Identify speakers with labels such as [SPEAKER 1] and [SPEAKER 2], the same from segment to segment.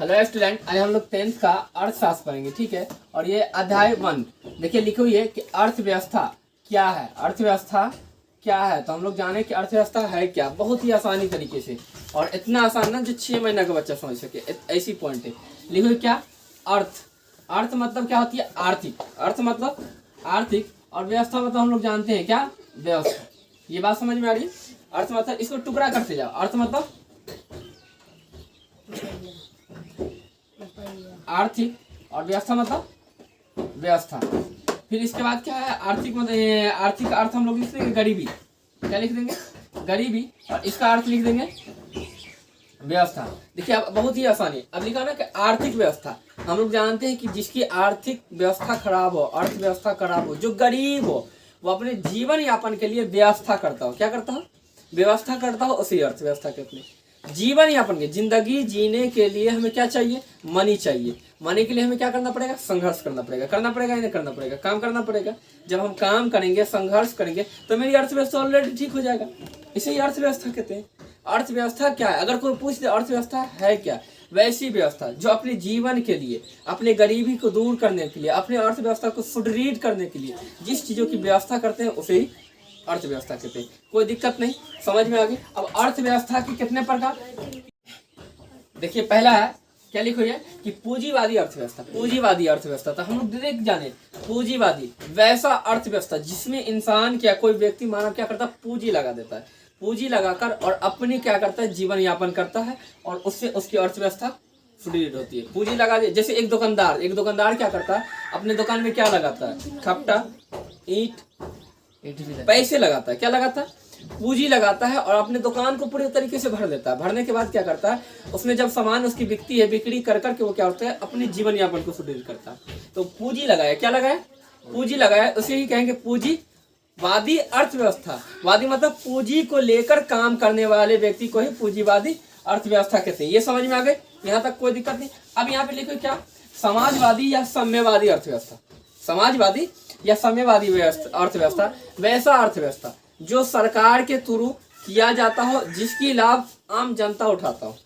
[SPEAKER 1] Hello student, आज हम लोग 10th का अर्थशास्त्र पढ़ेंगे, ठीक है। और ये अध्याय 1 देखिए लिखी हुई है कि अर्थव्यवस्था क्या है। अर्थव्यवस्था क्या है तो हम लोग जाने कि अर्थव्यवस्था है क्या, बहुत ही आसानी तरीके से, और इतना आसान ना जो 6 महीना का बच्चा समझ सके, ऐसी पॉइंट है। लिखी हुई क्या, अर्थ। अर्थ मतलब क्या होती है, आर्थिक। अर्थ मतलब आर्थिक, और व्यवस्था मतलब हम लोग जानते हैं क्या, व्यवस्था। ये बात समझ में आ रही है। अर्थ मतलब, इसको टुकड़ा करते जाओ। अर्थ मतलब आर्थिक, और व्यवस्था मतलब व्यवस्था। फिर इसके बाद क्या है, आर्थिक मतलब आर्थिक अर्थ हम लोग लिख देंगे गरीबी। क्या लिख देंगे, गरीबी। और इसका अर्थ लिख देंगे व्यवस्था। देखिए अब बहुत ही आसानी। अब लिखा ना कि आर्थिक व्यवस्था, हम लोग जानते हैं कि जिसकी आर्थिक व्यवस्था खराब हो, अर्थव्यवस्था खराब हो, जो गरीब हो, वो अपने जीवन यापन के लिए व्यवस्था करता हो। क्या करता हो, व्यवस्था करता हो, उसी अर्थव्यवस्था कहते हैं। जीवन यापन के, जिंदगी जीने के लिए हमें क्या चाहिए, मनी चाहिए। मनी के लिए हमें क्या करना पड़ेगा, संघर्ष करना पड़ेगा। करना पड़ेगा या नहीं करना पड़ेगा, काम करना पड़ेगा। जब हम काम करेंगे, संघर्ष करेंगे, तो मेरी अर्थव्यवस्था ऑलरेडी ठीक हो जाएगा। इसे ही अर्थव्यवस्था कहते हैं। अर्थव्यवस्था क्या है, अगर कोई पूछ दे अर्थव्यवस्था है क्या, वैसी व्यवस्था जो अपने जीवन के लिए, अपने गरीबी को दूर करने के लिए, अपने अर्थव्यवस्था को सुदृढ़ करने के लिए जिस चीजों की व्यवस्था करते हैं उसे ही अर्थव्यवस्था कहते हैं। कोई दिक्कत नहीं, समझ में आ गई। अब अर्थव्यवस्था के कितने प्रकार, देखिए पहला है क्या लिखो है कि पूंजीवादी अर्थव्यवस्था। पूंजीवादी अर्थव्यवस्था तो हम लोग डायरेक्ट जाने, पूंजीवादी वैसा अर्थव्यवस्था जिसमें इंसान क्या, कोई व्यक्ति मानव क्या करता है, पूंजी लगा देता है। पूंजी लगाकर और अपनी क्या करता है, जीवन यापन करता है, और उससे उसकी अर्थव्यवस्था सुदृढ़ होती है। पूंजी लगा दे, जैसे एक दुकानदार क्या करता है, अपने दुकान में क्या लगाता है, खपटा, ईंट, पैसे लगाता है। क्या लगाता है, पूंजी लगाता है, और अपने दुकान को पूरे तरीके से भर देता है। भरने के बाद क्या करता है, उसमें जब सामान उसकी बिकती है, बिक्री कर करके वो क्या होता है, अपने जीवन यापन को सुदृढ़ करता है। तो पूंजी लगाया, क्या लगाया, पूंजी लगाया, उसे ही कहेंगे पूंजीवादी अर्थव्यवस्था। वादी मतलब पूंजी को लेकर काम करने वाले व्यक्ति को ही पूंजीवादी अर्थव्यवस्था कहते हैं। ये समझ में आ गए, यहाँ तक कोई दिक्कत नहीं। अब यहाँ पे लिखो क्या, समाजवादी या साम्यवादी अर्थव्यवस्था। समाजवादी या साम्यवादी अर्थव्यवस्था वैसा अर्थव्यवस्था जो सरकार के थ्रू किया जाता हो, जिसकी लाभ आम जनता उठाता हो।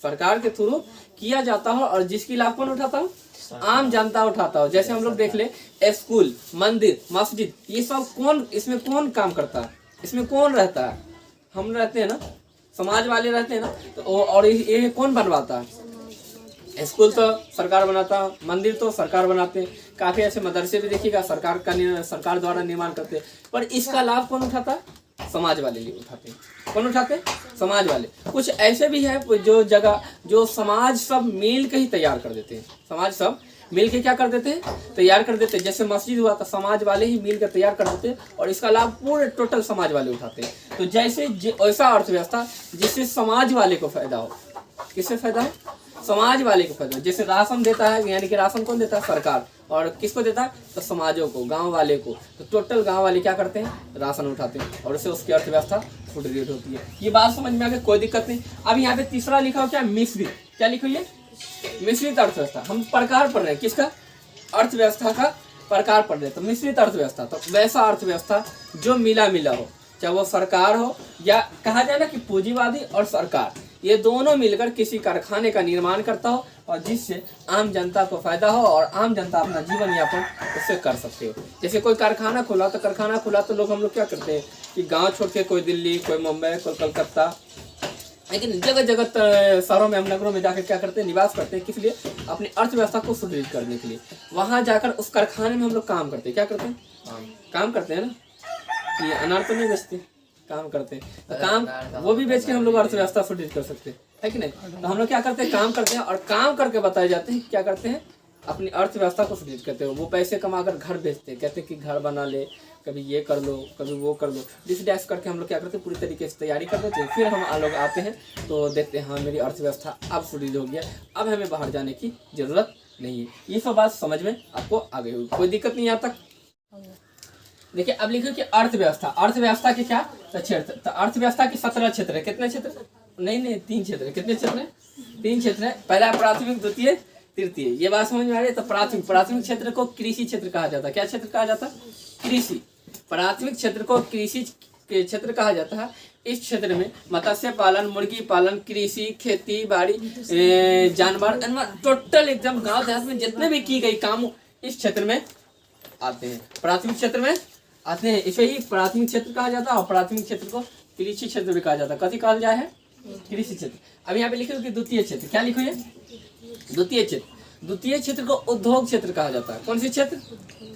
[SPEAKER 1] सरकार के थ्रू किया जाता हो और जिसकी लाभ कौन उठाता हो, आम जनता उठाता हो। जैसे हम लोग देख ले, स्कूल, मंदिर, मस्जिद, ये सब कौन, इसमें कौन काम करता है, इसमें कौन रहता है, हम रहते हैं ना, समाज वाले रहते हैं ना। तो और ये कौन बनवाता है, स्कूल तो सरकार बनाता, मंदिर तो सरकार बनाते हैं, काफी ऐसे मदरसे भी देखिएगा सरकार द्वारा निर्माण करते हैं। पर इसका लाभ कौन उठाता है, समाज वाले लिए उठाते हैं। कौन उठाते हैं, समाज वाले। कुछ ऐसे भी है जो जगह जो समाज सब मिल के ही तैयार कर देते हैं। समाज सब मिल के क्या कर देते हैं, तैयार कर देते हैं। जैसे मस्जिद हुआ तो समाज वाले ही मिल कर तैयार कर देते हैं, और इसका लाभ पूरे टोटल समाज वाले उठाते हैं। तो जैसे ऐसा अर्थव्यवस्था जिससे समाज वाले को फायदा हो। किससे फायदा है, समाज वाले को फायदा। जैसे राशन देता है, यानी कि राशन कौन देता है, सरकार। और किसको देता है, तो समाजों को, गांव वाले को। तो टोटल गांव वाले क्या करते हैं, राशन उठाते हैं, और उससे उसकी अर्थव्यवस्था सुदृढ़ होती है। ये बात समझ में आ गई, कोई दिक्कत नहीं। अब यहाँ पे तीसरा लिखा हो क्या, मिश्रित। क्या लिखो ये, मिश्रित अर्थव्यवस्था। हम प्रकार पढ़ रहे हैं किसका, अर्थव्यवस्था का प्रकार पढ़ रहे हैं। तो मिश्रित अर्थव्यवस्था तो वैसा अर्थव्यवस्था जो मिला मिला हो, चाहे वो सरकार हो या कहा जाए ना कि पूंजीवादी और सरकार, ये दोनों मिलकर किसी कारखाने का निर्माण करता हो, और जिससे आम जनता को फायदा हो, और आम जनता अपना जीवन यापन उससे कर सकते हो। जैसे कोई कारखाना खुला तो लोग, हम लोग क्या करते हैं कि गांव छोड़ के कोई दिल्ली, कोई मुंबई, कोई कलकत्ता, लेकिन जगह जगह शहरों में, हम नगरों में जाकर क्या करते हैं, निवास करते हैं। किस लिए, अपनी अर्थव्यवस्था को सुदृढ़ करने के लिए। वहां जाकर उस कारखाने में हम लोग काम करते हैं। क्या करते हैं, काम करते हैं ना। ये अनार तो नहीं बेचते, काम करते हैं। तो काम वो भी बेच के हम लोग अर्थव्यवस्था सुदृढ़ कर सकते हैं, है कि नहीं। तो हम लोग क्या करते हैं, काम करते हैं, और काम करके बताए जाते हैं क्या करते हैं, अपनी अर्थव्यवस्था को सुदृढ़ करते हो। वो पैसे कमाकर घर बेचते हैं, कहते हैं कि घर बना ले, कभी ये कर लो, कभी वो कर लो, डिस डैश करके हम लोग क्या करते हैं, पूरी तरीके से तैयारी कर देते हैं। फिर हम लोग आते हैं तो देखते हैं, हाँ मेरी अर्थव्यवस्था अब सुदृढ़ हो गया, अब हमें बाहर जाने की जरूरत नहीं है। ये सब बात समझ में आपको आ गई होगी, कोई दिक्कत नहीं यहाँ तक। देखिए अब लिखो कि अर्थव्यवस्था, अर्थव्यवस्था के क्या क्षेत्र, तो अर्थव्यवस्था के 17 क्षेत्र है। कितने क्षेत्र, नहीं 3 क्षेत्र है। कितने क्षेत्र है, 3 क्षेत्र है। पहला प्राथमिक, द्वितीय, तृतीय। ये बात समझ में आ रही है। तो प्राथमिक क्षेत्र को कृषि क्षेत्र कहा जाता है। क्या क्षेत्र कहा जाता है, कृषि। प्राथमिक क्षेत्र को कृषि क्षेत्र कहा जाता है। इस क्षेत्र में मत्स्य पालन, मुर्गी पालन, कृषि, खेती बाड़ी, जानवर, टोटल एकदम गांव देहात में जितने भी की गई काम इस क्षेत्र में आते हैं, प्राथमिक क्षेत्र में आते हैं। इसे ही प्राथमिक क्षेत्र कहा जाता है और प्राथमिक क्षेत्र को कृषि क्षेत्र भी कहा जाता है। कथी कहा जाए है? कृषि क्षेत्र। अब यहाँ पे लिखे हो कि द्वितीय क्षेत्र, क्या लिखो है? द्वितीय क्षेत्र। द्वितीय क्षेत्र को उद्योग क्षेत्र कहा जाता है। कौन सी क्षेत्र?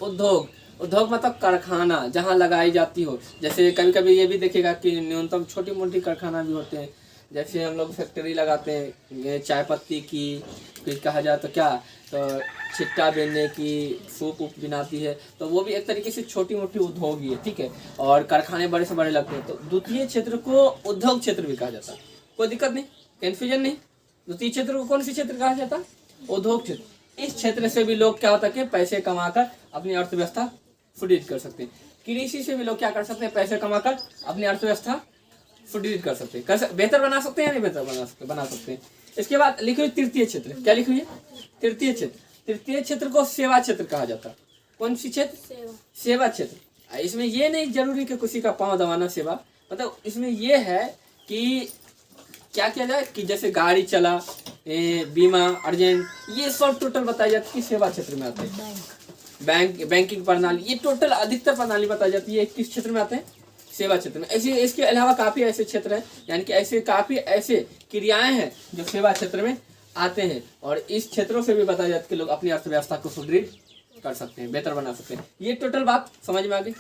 [SPEAKER 1] उद्योग। उद्योग मतलब कारखाना जहाँ लगाई जाती हो। जैसे कभी कभी ये भी देखेगा कि न्यूनतम छोटी मोटी कारखाना भी होते हैं, जैसे हम लोग फैक्ट्री लगाते हैं ये चाय पत्ती की, फिर कहा जाए तो क्या, तो छिट्टा बेचने की, सूप उप बनाती है, तो वो भी एक तरीके से छोटी मोटी उद्योग ही है, ठीक है। और कारखाने बड़े से बड़े लगते हैं, तो द्वितीय क्षेत्र को उद्योग क्षेत्र भी कहा जाता है। कोई दिक्कत नहीं, कन्फ्यूजन नहीं। द्वितीय क्षेत्र को कौन सी क्षेत्र कहा जाता है? उद्योग क्षेत्र। इस क्षेत्र से भी लोग क्या होता है कि पैसे कमाकर अपनी अर्थव्यवस्था सुदृढ़ कर सकते हैं। कृषि से भी लोग क्या कर सकते हैं? पैसे कमाकर अपनी अर्थव्यवस्था सुदृढ़ कर सकते हैं, बेहतर बना सकते हैं या नहीं बेहतर बना सकते हैं। इसके बाद लिखिए तृतीय क्षेत्र, क्या लिखिए? तृतीय क्षेत्र। तृतीय क्षेत्र को सेवा क्षेत्र कहा जाता है। कौन सी क्षेत्र? सेवा क्षेत्र। इसमें ये नहीं जरूरी कि किसी का पाँव दबाना सेवा, मतलब इसमें ये है कि क्या किया जाए कि जैसे गाड़ी चला, बीमा, अर्जेंट, ये सब टोटल बताई जाती है सेवा क्षेत्र में आते हैं। बैंकिंग प्रणाली, ये टोटल अधिकतर प्रणाली बताई जाती है किस क्षेत्र में आते हैं? सेवा क्षेत्र में। ऐसे इसके अलावा काफी ऐसे क्षेत्र हैं, यानी कि ऐसे काफी ऐसे क्रियाएं हैं जो सेवा क्षेत्र में आते हैं, और इस क्षेत्रों से भी बताया जाता है कि लोग अपनी अर्थव्यवस्था को सुदृढ़ कर सकते हैं, बेहतर बना सकते हैं। ये टोटल बात समझ में आ गई।